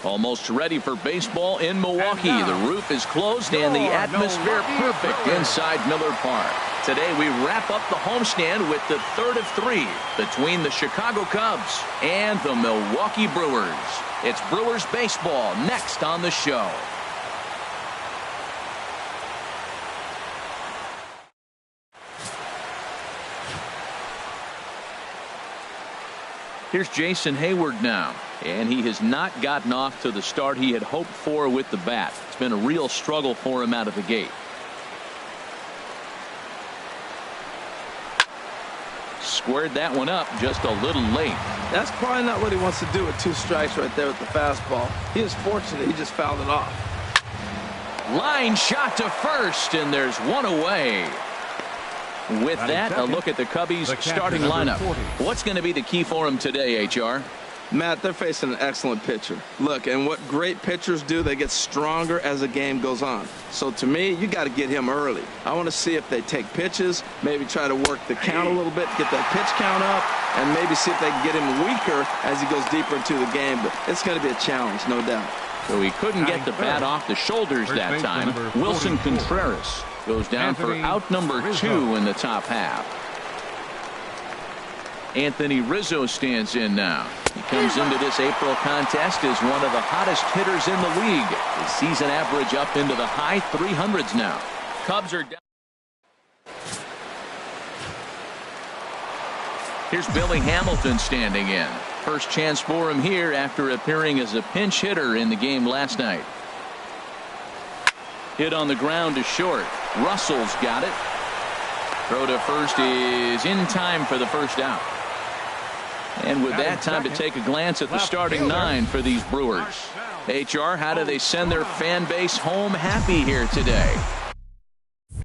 Almost ready for baseball in Milwaukee. The roof is closed and the atmosphere perfect inside Miller Park. Today we wrap up the homestand with the third of three between the Chicago Cubs and the Milwaukee Brewers. It's Brewers baseball next on the show. Here's Jason Hayward now, and he has not gotten off to the start he had hoped for with the bat. It's been a real struggle for him out of the gate. Squared that one up just a little late. That's probably not what he wants to do with 2 strikes right there with the fastball. He is fortunate he just fouled it off. Line shot to first, and there's one away. With that, a look at the Cubbies starting lineup. What's going to be the key for him today, HR? Matt, they're facing an excellent pitcher. Look, and what great pitchers do, they get stronger as the game goes on. So to me, you got to get him early. I want to see if they take pitches, maybe try to work the count a little bit, get that pitch count up, and maybe see if they can get him weaker as he goes deeper into the game. But it's going to be a challenge, no doubt. So he couldn't get the bat off the shoulders that time. Wilson Contreras goes down for out number 2 in the top half. Anthony Rizzo stands in now. He comes into this April contest as one of the hottest hitters in the league. His season average up into the high 300s now. Cubs are down. Here's Billy Hamilton standing in. First chance for him here after appearing as a pinch hitter in the game last night. Hit on the ground to short. Russell's got it. Throw to first is in time for the first out. And with that, time to take a glance at the starting 9 for these Brewers. HR, how do they send their fan base home happy here today?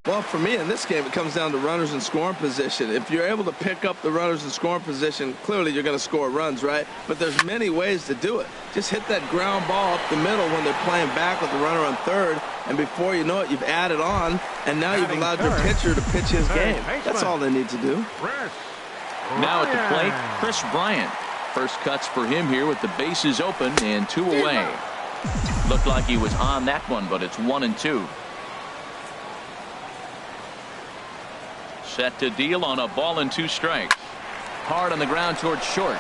Well, for me in this game, it comes down to runners in scoring position. If you're able to pick up the runners in scoring position, clearly you're going to score runs, right? But there's many ways to do it. Just hit that ground ball up the middle when they're playing back with the runner on third, and before you know it, you've added on, and now you've allowed your pitcher to pitch his game. That's all they need to do. Now at the plate, Chris Bryant. First cuts for him here with the bases open and 2 away. Looked like he was on that one, but it's 1-2. Set to deal on a ball and 2 strikes. Hard on the ground towards short.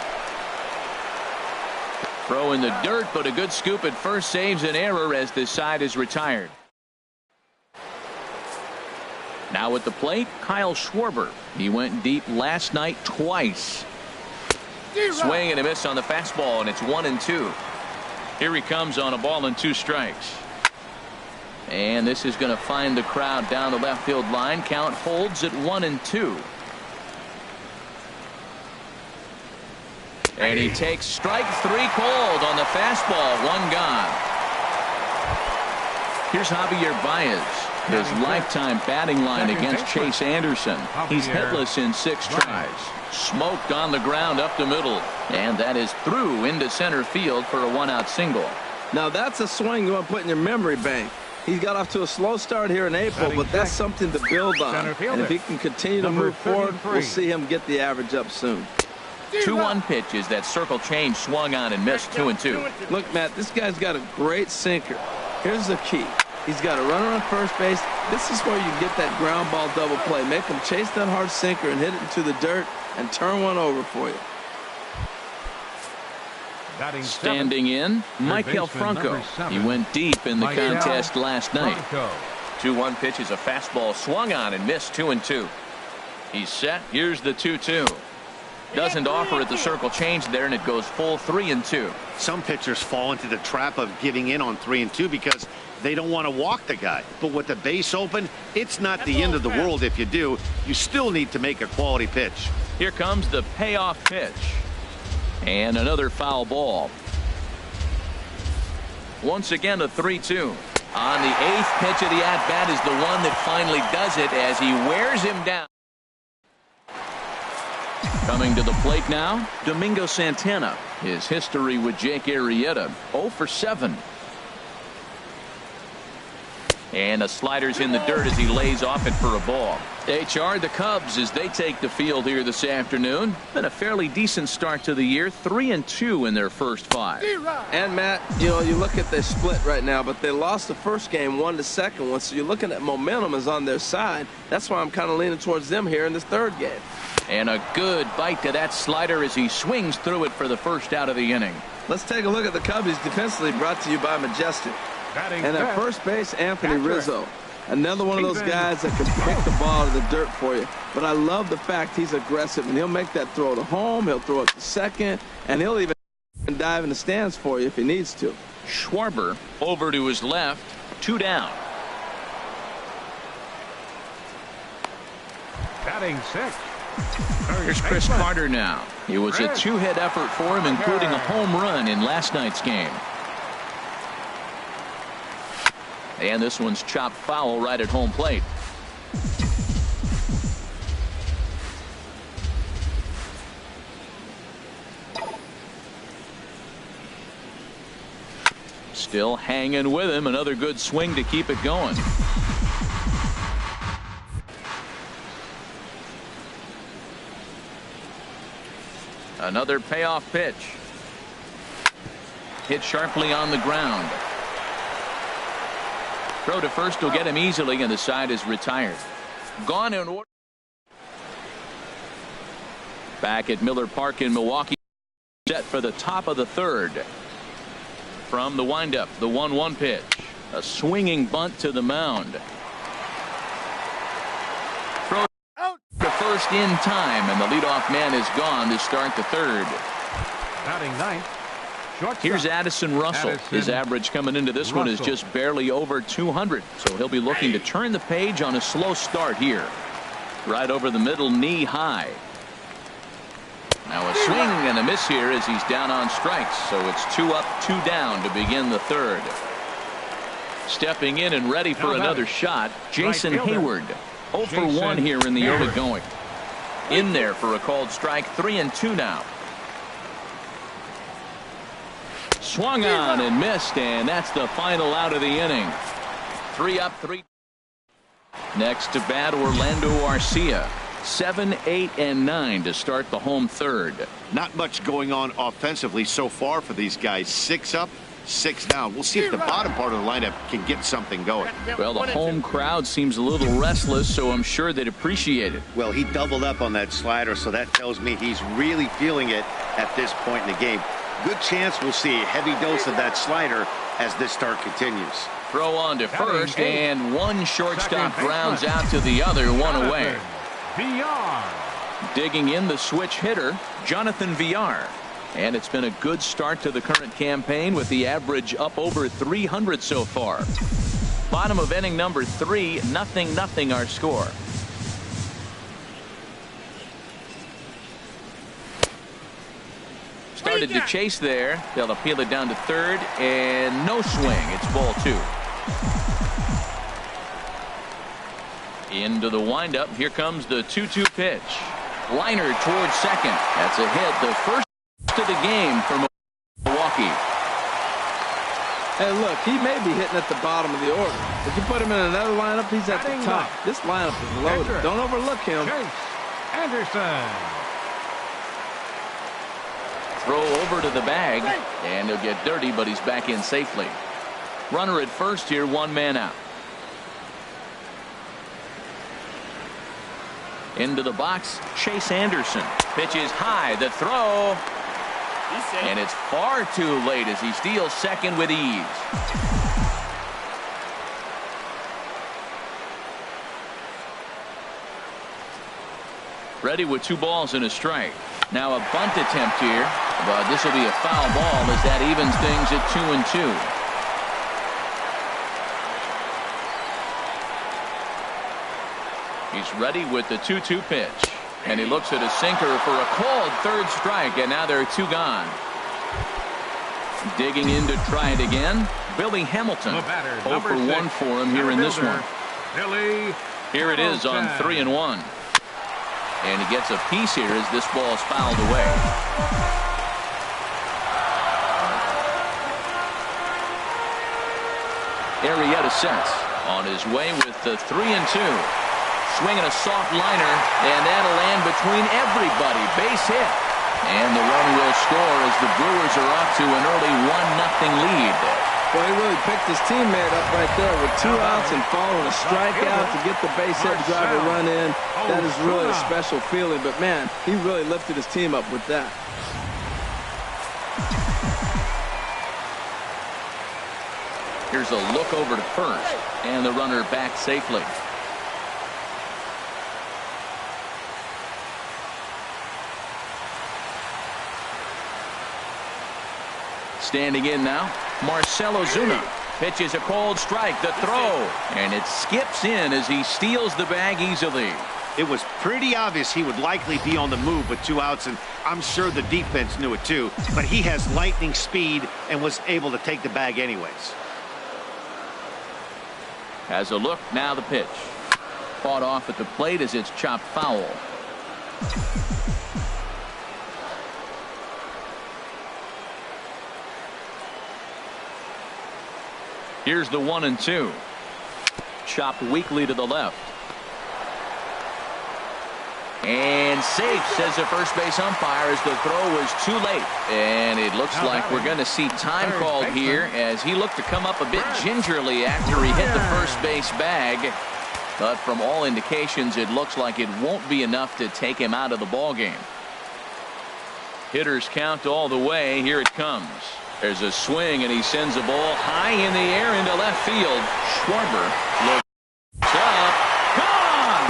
Throw in the dirt, but a good scoop at first saves an error as this side is retired. Now at the plate, Kyle Schwarber. He went deep last night twice. Swing and a miss on the fastball, and it's 1-2. Here he comes on a ball and 2 strikes. And this is going to find the crowd down the left field line. Count holds at 1-2. And he takes strike 3 cold on the fastball. 1 gone. Here's Javier Baez. His lifetime batting line against Chase Anderson. He's hitless in 6 tries. Smoked on the ground up the middle. And that is through into center field for a 1-out single. Now that's a swing you want to put in your memory bank. He got off to a slow start here in April, but that's something to build on. And if he can continue to move forward, we'll see him get the average up soon. 2-1 pitches. That circle change swung on and missed. 2-2. Look, Matt, this guy's got a great sinker. Here's the key. He's got a runner on first base. This is where you get that ground ball double play. Make him chase that hard sinker and hit it into the dirt and turn one over for you. Standing in, Maikel Franco. He went deep in the contest last night. 2-1 pitch is a fastball swung on and missed. 2-2. He's set. Here's the 2-2. Doesn't offer at the circle change there, and it goes full 3-2. Some pitchers fall into the trap of giving in on 3-2 because they don't want to walk the guy. But with the base open, it's not the end of the world if you do. You still need to make a quality pitch. Here comes the payoff pitch. And another foul ball. Once again a 3-2. On the 8th pitch of the at-bat is the one that finally does it as he wears him down. Coming to the plate now, Domingo Santana. His history with Jake Arrieta, 0 for 7. And a slider's in the dirt as he lays off it for a ball. HR, the Cubs, as they take the field here this afternoon. Been a fairly decent start to the year. 3-2 in their first 5. And Matt, you know, you look at their split right now, but they lost the first game, won the second one. So you're looking at momentum is on their side. That's why I'm kind of leaning towards them here in this third game. And a good bite to that slider as he swings through it for the first out of the inning. Let's take a look at the Cubbies defensively, brought to you by Majestic. And at first base, Anthony Rizzo. Another one of those guys that can pick the ball to the dirt for you. But I love the fact he's aggressive, and he'll make that throw to home. He'll throw it to second, and he'll even dive in the stands for you if he needs to. Schwarber over to his left. 2 down. Batting 6. Here's Chris Carter now. It was a 2-hit effort for him, including a home run in last night's game. And this one's chopped foul right at home plate. Still hanging with him. Another good swing to keep it going. Another payoff pitch. Hit sharply on the ground. Throw to first will get him easily, and the side is retired. Gone in order. Back at Miller Park in Milwaukee. Set for the top of the third. From the windup, the 1-1 pitch. A swinging bunt to the mound. Throw to first in time, and the leadoff man is gone to start the third. Batting 9th. Here's Addison Russell. His average coming into this one is just barely over 200. So he'll be looking to turn the page on a slow start here. Right over the middle, knee high. Now a swing and a miss here as he's down on strikes. So it's 2 up, 2 down to begin the third. Stepping in and ready for another shot, Jason Hayward. 0 for 1 here in the early going. In there for a called strike. 3-2 now. Swung on and missed, and that's the final out of the inning. 3 up, 3. Next to bat, Orlando Arcia. 7, 8, and 9 to start the home third. Not much going on offensively so far for these guys. 6 up, 6 down. We'll see if the bottom part of the lineup can get something going. Well, the home crowd seems a little restless, so I'm sure they'd appreciate it. Well, he doubled up on that slider, so that tells me he's really feeling it at this point in the game. Good chance we'll see a heavy dose of that slider as this start continues. Throw on to first, and one shortstop grounds out to the other, 1 away. Digging in the switch hitter, Jonathan Villar. And it's been a good start to the current campaign with the average up over 300 so far. Bottom of inning number 3, 0-0 our score. Started to chase there. They'll appeal it down to third, and no swing. It's ball 2. Into the windup. Here comes the 2-2 pitch. Liner towards second. That's a hit. The first of the game for Milwaukee. Hey, look, he may be hitting at the bottom of the order. If you put him in another lineup, he's at the top. This lineup is loaded. Don't overlook him. Anderson. Throw over to the bag, and he'll get dirty, but he's back in safely. Runner at first here, 1 man out. Into the box, Chase Anderson. Pitch is high, the throw. And it's far too late as he steals second with ease. Ready with 2 balls and a strike. Now a bunt attempt here, but this will be a foul ball as that evens things at 2-2. He's ready with the 2-2 pitch, and he looks at a sinker for a called third strike, and now there are 2 gone. Digging in to try it again, Billy Hamilton. 0 for 1 for him here in this one. Here it is on 3-1. And he gets a piece here as this ball is fouled away. Arrieta sets. on his way with the 3-2. Swinging a soft liner, and that'll land between everybody. Base hit. And the run will score as the Brewers are off to an early 1-0 lead. Well, he really picked his teammate up right there with 2 outs and following a strikeout to get the base hit and drive a run in. That is really a special feeling. But, man, he really lifted his team up with that. Here's a look over to first, and the runner back safely. Standing in now, Marcell Ozuna pitches a cold strike. The throw, and it skips in as he steals the bag easily. It was pretty obvious he would likely be on the move with 2 outs, and I'm sure the defense knew it too. But he has lightning speed and was able to take the bag anyways. Has a look, now the pitch. Fought off at the plate as it's chopped foul. Here's the 1-2. Chopped weakly to the left. And safe, says the first base umpire, as the throw was too late. And it looks like we're going to see time called here as he looked to come up a bit gingerly after he hit the first base bag. But from all indications, it looks like it won't be enough to take him out of the ballgame. Hitters count all the way. Here it comes. There's a swing, and he sends a ball high in the air into left field. Schwarber looks up. Gone!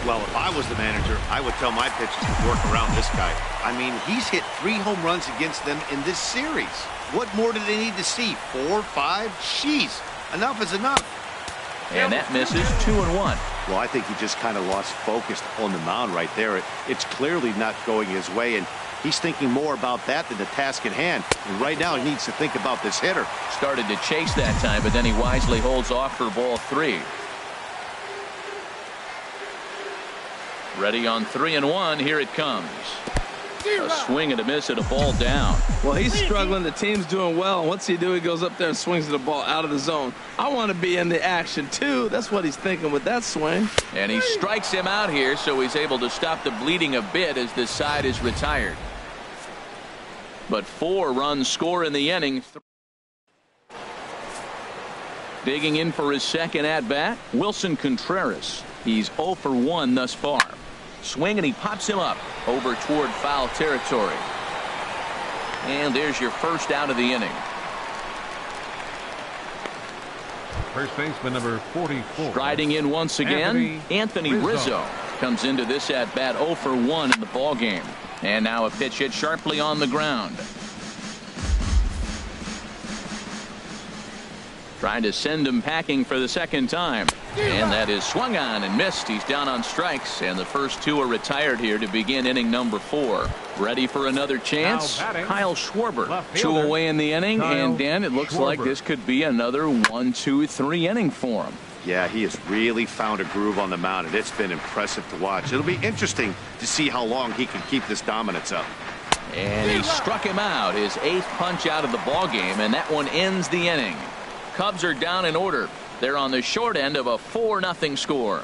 Well, if I was the manager, I would tell my pitchers to work around this guy. I mean, he's hit 3 home runs against them in this series. What more do they need to see? 4, 5? Jeez, enough is enough. And that misses. 2-1. Well, I think he just kind of lost focus on the mound right there. It's clearly not going his way, and he's thinking more about that than the task at hand. And right now, he needs to think about this hitter. Started to chase that time, but then he wisely holds off for ball 3. Ready on 3-1. Here it comes. A swing and a miss at a ball down. Well, he's struggling. The team's doing well. And what's he do? He goes up there and swings the ball out of the zone. I want to be in the action, too. That's what he's thinking with that swing. And he strikes him out here, so he's able to stop the bleeding a bit as this side is retired. But 4 runs score in the inning. Digging in for his second at-bat, Wilson Contreras. He's 0 for 1 thus far. Swing, and he pops him up over toward foul territory. And there's your first out of the inning. First baseman number 44. Striding in once again, Anthony Rizzo comes into this at bat 0 for 1 in the ball game. And now a pitch hit sharply on the ground. Trying to send him packing for the second time. And that is swung on and missed. He's down on strikes, and the first 2 are retired here to begin inning number 4. Ready for another chance? Kyle Schwarber. 2 away in the inning, and Dan, it looks like this could be another 1, 2, 3 inning for him. Yeah, he has really found a groove on the mound, and it's been impressive to watch. It'll be interesting to see how long he can keep this dominance up. And he struck him out, his 8th punch out of the ball game, and that one ends the inning. Cubs are down in order. They're on the short end of a 4-0 score.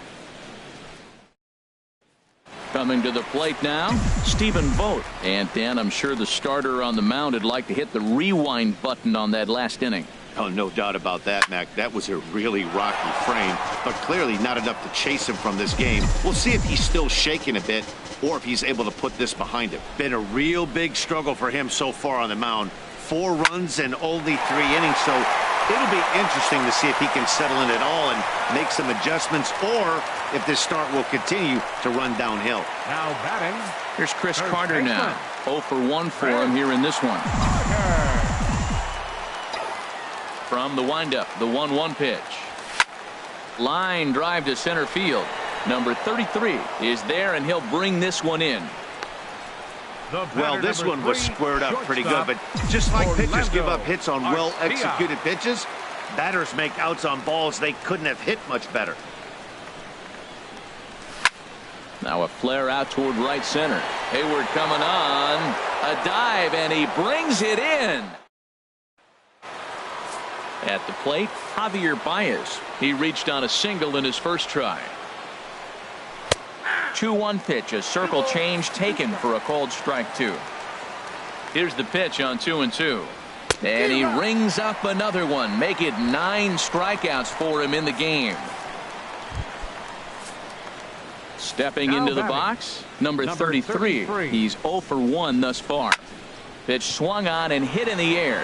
Coming to the plate now, Stephen Vogt. And Dan, I'm sure the starter on the mound would like to hit the rewind button on that last inning. Oh, no doubt about that, Mac. That was a really rocky frame, but clearly not enough to chase him from this game. We'll see if he's still shaking a bit or if he's able to put this behind him. Been a real big struggle for him so far on the mound. 4 runs and only 3 innings, so it'll be interesting to see if he can settle in at all and make some adjustments, or if this start will continue to run downhill. Now batting. Here's Chris Carter now. 0 for 1 for him here in this one. From the windup, the 1-1 pitch. Line drive to center field. Number 33 is there, and he'll bring this one in. Well, this one was squared up pretty good, but just like pitchers give up hits on well-executed pitches, batters make outs on balls they couldn't have hit much better. Now a flare out toward right center. Hayward coming on. A dive, and he brings it in. At the plate, Javier Baez. He reached on a single in his first try. 2-1 pitch, a circle change taken for a called strike 2. Here's the pitch on 2-2. And he rings up another one. Make it 9 strikeouts for him in the game. Stepping into the box, number 33. He's 0 for 1 thus far. Pitch swung on and hit in the air.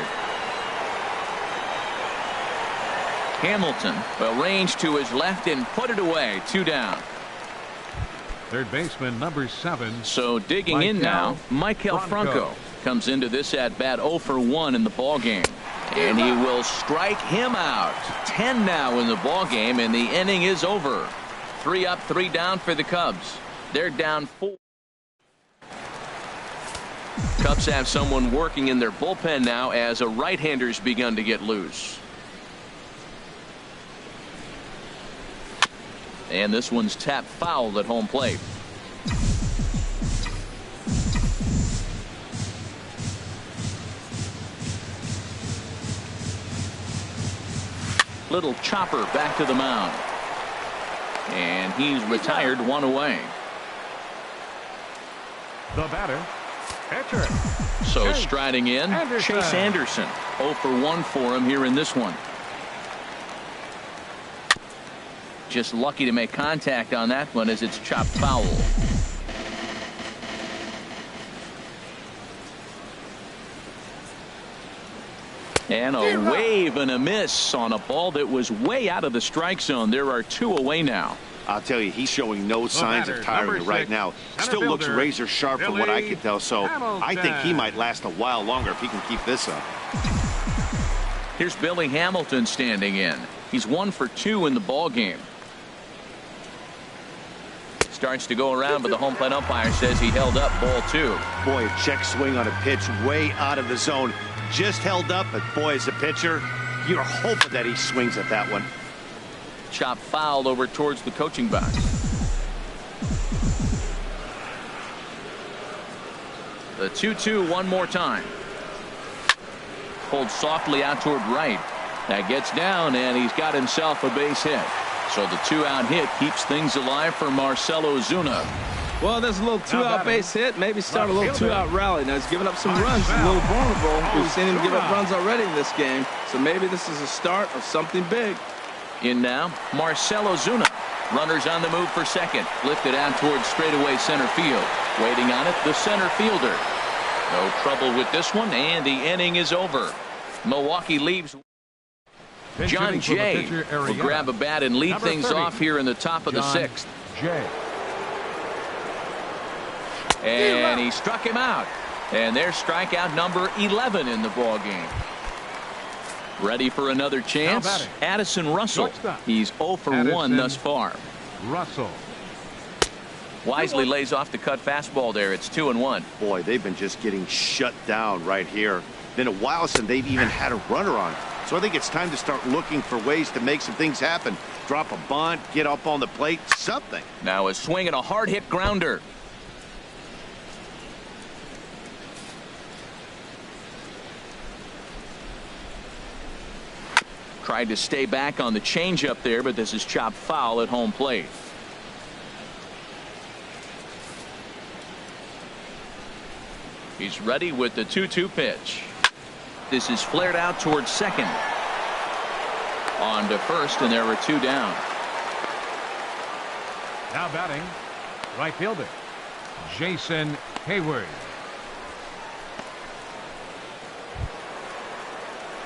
Hamilton will range to his left and put it away. 2 down. Third baseman number 7. So digging in now, Michael Franco comes into this at bat 0 for 1 in the ball game, and he will strike him out. 10 now in the ball game, and the inning is over. 3 up, 3 down for the Cubs. They're down 4. Cubs have someone working in their bullpen now as a right-hander's begun to get loose. And this one's tapped foul at home plate. Little chopper back to the mound. And he's retired 1 away. The batter, pitcher. So striding in, Chase Anderson. 0 for 1 for him here in this one. Just lucky to make contact on that one as it's chopped foul. And a wave and a miss on a ball that was way out of the strike zone. There are 2 away now. I'll tell you, he's showing no signs of tiring right now. Still looks razor sharp from what I can tell, so I think he might last a while longer if he can keep this up. Here's Billy Hamilton standing in. He's 1 for 2 in the ball game. Starts to go around, but the home plate umpire says he held up ball 2. Boy, a check swing on a pitch way out of the zone. Just held up, but boy, as a pitcher, you're hoping that he swings at that one. Chop foul over towards the coaching box. The 2-2 one more time. Pulled softly out toward right. That gets down, and he's got himself a base hit. So the 2-out hit keeps things alive for Marcell Ozuna. Well, there's a little 2-out base hit. Maybe start a little 2-out rally. Now, he's giving up some runs. He's a little vulnerable. We've seen him give up runs already in this game. So maybe this is a start of something big. In now, Marcell Ozuna. Runners on the move for second. Lifted out towards straightaway center field. Waiting on it, the center fielder. No trouble with this one, and the inning is over. Milwaukee leaves. John Jay will grab a bat and lead things off here in the top of the 6th. And he struck him out. And there's strikeout number 11 in the ball game. Ready for another chance? Addison Russell. He's 0 for 1 thus far. Russell wisely lays off the cut fastball there. It's 2-1. Boy, they've been just getting shut down right here. Been a while since they've even had a runner on. So I think it's time to start looking for ways to make some things happen. Drop a bunt, get up on the plate, something. Now a swing and a hard hit grounder. Tried to stay back on the changeup there, but this is chopped foul at home plate. He's ready with the 2-2 pitch. This is flared out towards second. On to first, and there were 2 down. now batting, right fielder Jason Hayward.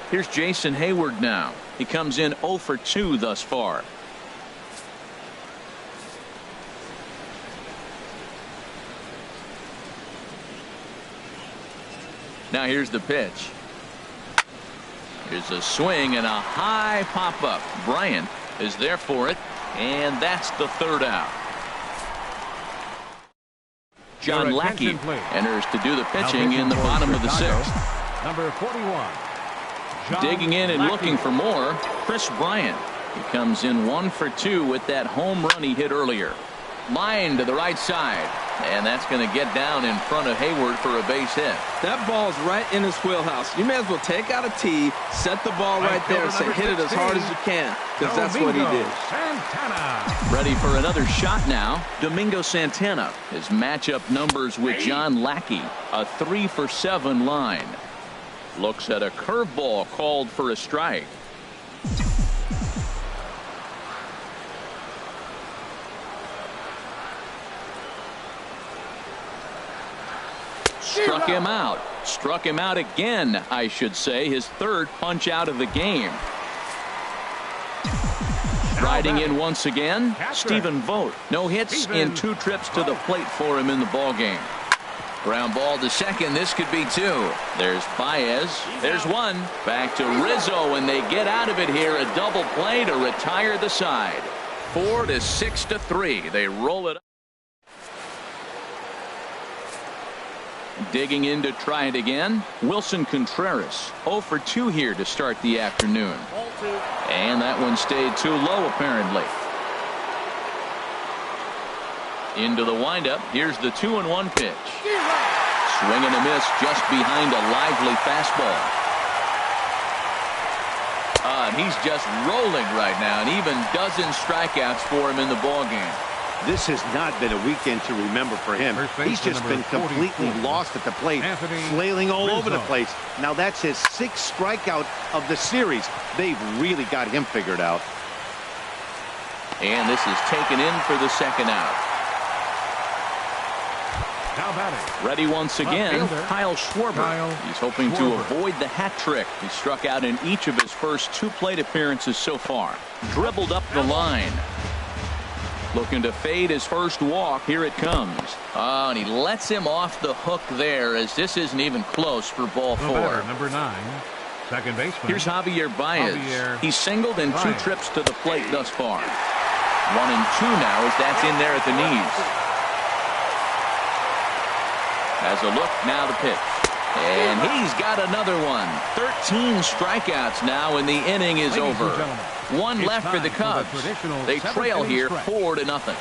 Here's Jason Hayward now. He comes in 0 for 2 thus far. Now here's the pitch. Here's a swing and a high pop-up. Bryant is there for it, and that's the 3rd out. John Lackey enters to do the pitching in the bottom of the 6th. Number 41. Digging in and looking for more, Chris Bryant. He comes in 1 for 2 with that home run he hit earlier. Line to the right side. And that's going to get down in front of Hayward for a base hit. That ball's right in his wheelhouse. You may as well take out a tee, set the ball right there, and say hit it as hard as you can, because that's what he did. Santana. Ready for another shot now. Domingo Santana. His matchup numbers with John Lackey. A 3-for-7 line. Looks at a curveball called for a strike. Struck him out. Struck him out again, I should say. His third punch out of the game. Riding in once again, Stephen Vogt. No hits in 2 trips to the plate for him in the ballgame. Ground ball to second. This could be 2. There's Baez. There's 1. Back to Rizzo, and they get out of it here. A double play to retire the side. 4 to 6 to 3. They roll it up. Digging in to try it again, Wilson Contreras. 0 for 2 here to start the afternoon. And that one stayed too low, apparently. Into the windup. Here's the 2-1 pitch. Swing and a miss just behind a lively fastball. He's just rolling right now, and even dozens strikeouts for him in the ballgame. This has not been a weekend to remember for him. He's just been completely lost at the plate, flailing all over the place. Now that's his 6th strikeout of the series. They've really got him figured out. And this is taken in for the second out. Now batting. Ready once again, Kyle Schwarber. He's hoping to avoid the hat trick. He struck out in each of his first 2 plate appearances so far. Dribbled up the line. Looking to fade his first walk. Here it comes. And he lets him off the hook there, as this isn't even close for ball 4. Number 9, second baseman. Here's Javier Baez. He's singled in 2 trips to the plate thus far. 1 and 2 now, as that's in there at the knees. As a look, now the pitch. And he's got another one. 13 strikeouts now, and the inning is over. 1 left for the Cubs. They trail here 4-0.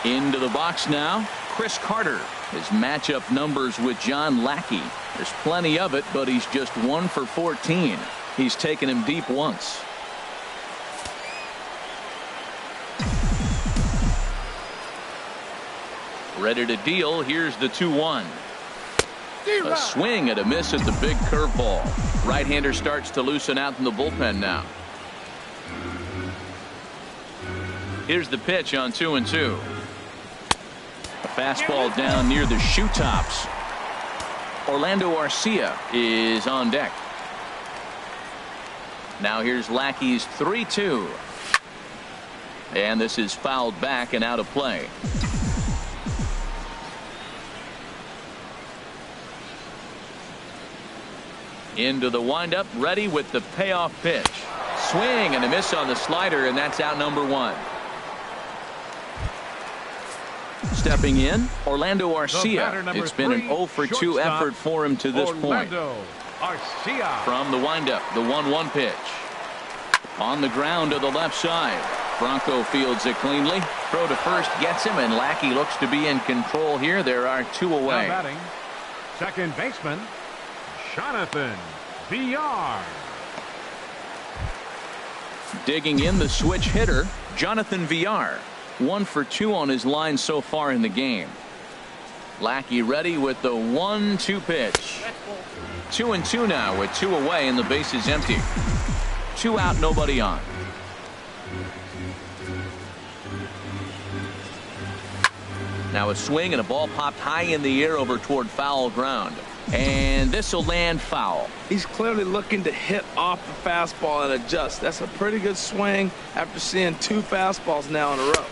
Into the box now, Chris Carter. His matchup numbers with John Lackey. There's plenty of it, but he's just 1 for 14. He's taken him deep once. Ready to deal. Here's the 2-1. A swing and a miss at the big curveball. Right-hander starts to loosen out in the bullpen now. Here's the pitch on 2-2. A fastball down near the shoe tops. Orlando Arcia is on deck. Now here's Lackey's 3-2. And this is fouled back and out of play. Into the windup, ready with the payoff pitch. Swing and a miss on the slider, and that's out number 1. Stepping in, Orlando Arcia. It's been an 0 for 2 effort for him to this point. From the windup, the 1-1 pitch. On the ground to the left side. Bronco fields it cleanly. Throw to first gets him, and Lackey looks to be in control here. There are 2 away. Now batting, second baseman, Jonathan Villar. Digging in, the switch hitter, Jonathan Villar. 1 for 2 on his line so far in the game. Lackey ready with the 1-2 pitch. 2-2 now with 2 away and the base is empty. 2 out, nobody on. Now a swing and a ball popped high in the air over toward foul ground. And this will land foul. He's clearly looking to hit off the fastball and adjust. That's a pretty good swing after seeing 2 fastballs now in a row.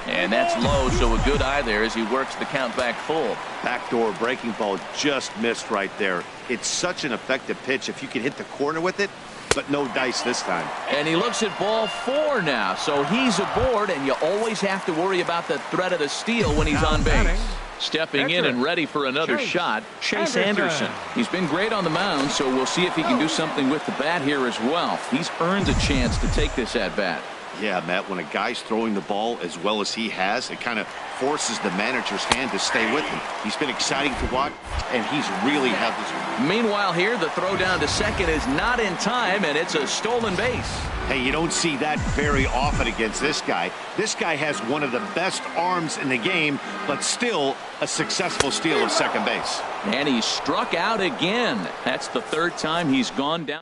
And that's low, so a good eye there as he works the count back full. Backdoor breaking ball just missed right there. It's such an effective pitch if you can hit the corner with it, but no dice this time. And he looks at ball 4 now, so he's aboard, and you always have to worry about the threat of the steal when he's on base. Stepping in and ready for another shot, Chase Anderson. He's been great on the mound, so we'll see if he can do something with the bat here as well. He's earned a chance to take this at bat. Yeah, Matt, when a guy's throwing the ball as well as he has, it kind of forces the manager's hand to stay with him. He's been exciting to watch, and he's really had this. Meanwhile here, the throw down to second is not in time, and it's a stolen base. Hey, you don't see that very often against this guy. This guy has one of the best arms in the game, but still a successful steal of second base. And he struck out again. That's the third time he's gone down.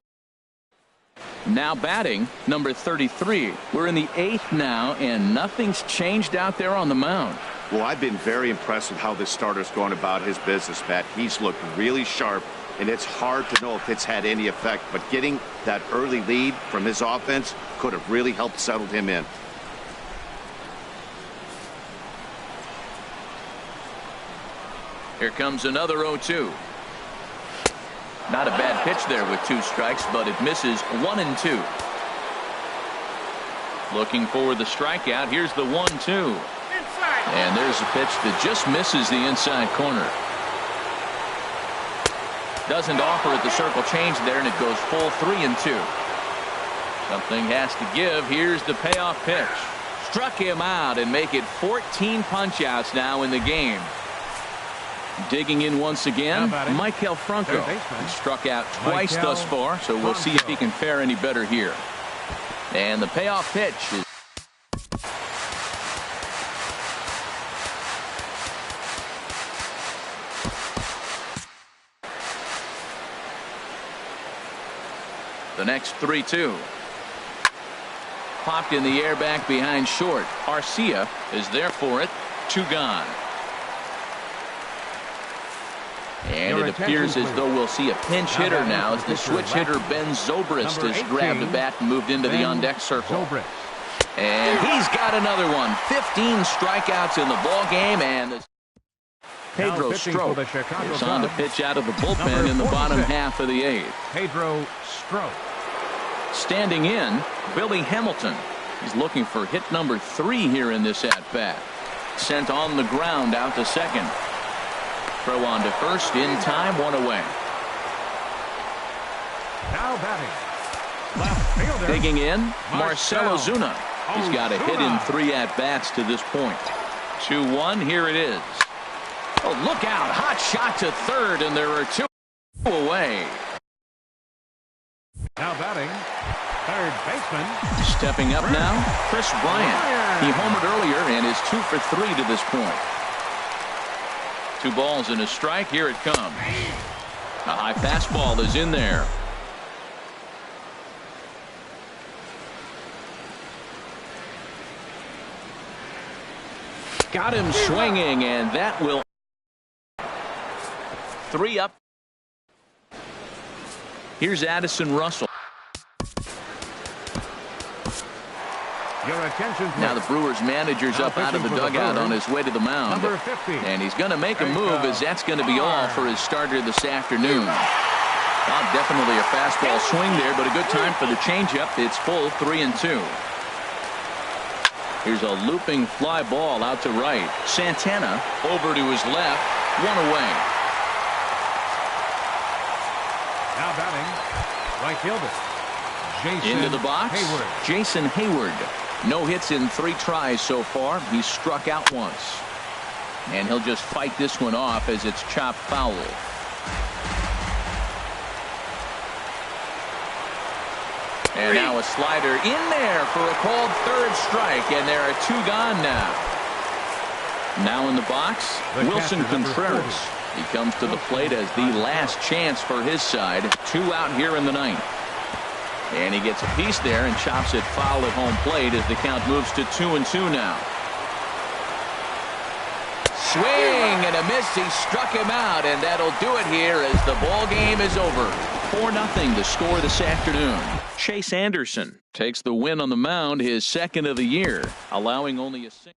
Now batting, number 33. We're in the 8th now, and nothing's changed out there on the mound. Well, I've been very impressed with how this starter's going about his business, Matt. He's looked really sharp, and it's hard to know if it's had any effect. But getting that early lead from his offense could have really helped settle him in. Here comes another 0-2. Not a bad pitch there with 2 strikes, but it misses 1 and 2. Looking for the strikeout. Here's the 1-2. And there's a pitch that just misses the inside corner. Doesn't offer at the circle change there, and it goes full 3 and 2. Something has to give. Here's the payoff pitch. Struck him out and make it 14 punch-outs now in the game. Digging in once again, Maikel Franco. He struck out twice thus far, so we'll see if he can fare any better here. And the payoff pitch is the next 3-2. Popped in the air back behind short. Arcia is there for it. 2 gone. And it appears as though we'll see a pinch hitter now as the switch hitter Ben Zobrist has grabbed a bat and moved into the on-deck circle. And he's got another one. 15 strikeouts in the ball game, and Pedro Strop is on to pitch out of the bullpen in the bottom half of the 8th. Pedro Strop. Standing in, Billy Hamilton. He's looking for hit number 3 here in this at-bat. Sent on the ground out to second. Throw on to first in time, 1 away. Now batting, left fielder. Digging in, Marcell Ozuna. He's got a hit in 3 at-bats to this point. 2-1, here it is. Oh, look out, hot shot to third, and there are 2 away. Now batting, third baseman. Stepping up now, Chris Bryant. He homered earlier and is 2 for 3 to this point. 2 balls and a strike. Here it comes. A high fastball is in there. Got him swinging, and that will 3 up. Here's Addison Russell. Now the Brewers manager's up out of the dugout on his way to the mound. And he's going to make a move, as that's going to be all for his starter this afternoon. Well, definitely a fastball swing there, but a good time for the changeup. It's full 3 and 2. Here's a looping fly ball out to right. Santana over to his left. 1 away. Now batting, right fielder. Into the box, Jason Hayward. No hits in 3 tries so far. He's struck out once. And he'll just fight this one off as it's chopped foul. And now a slider in there for a called 3rd strike, and there are 2 gone now. Now in the box, Wilson Contreras. He comes to the plate as the last chance for his side. 2 out here in the 9th. And he gets a piece there and chops it foul at home plate as the count moves to 2 and 2 now. Swing and a miss. He struck him out, and that'll do it here as the ball game is over. 4-0 the score this afternoon. Chase Anderson takes the win on the mound, his 2nd of the year, allowing only a single.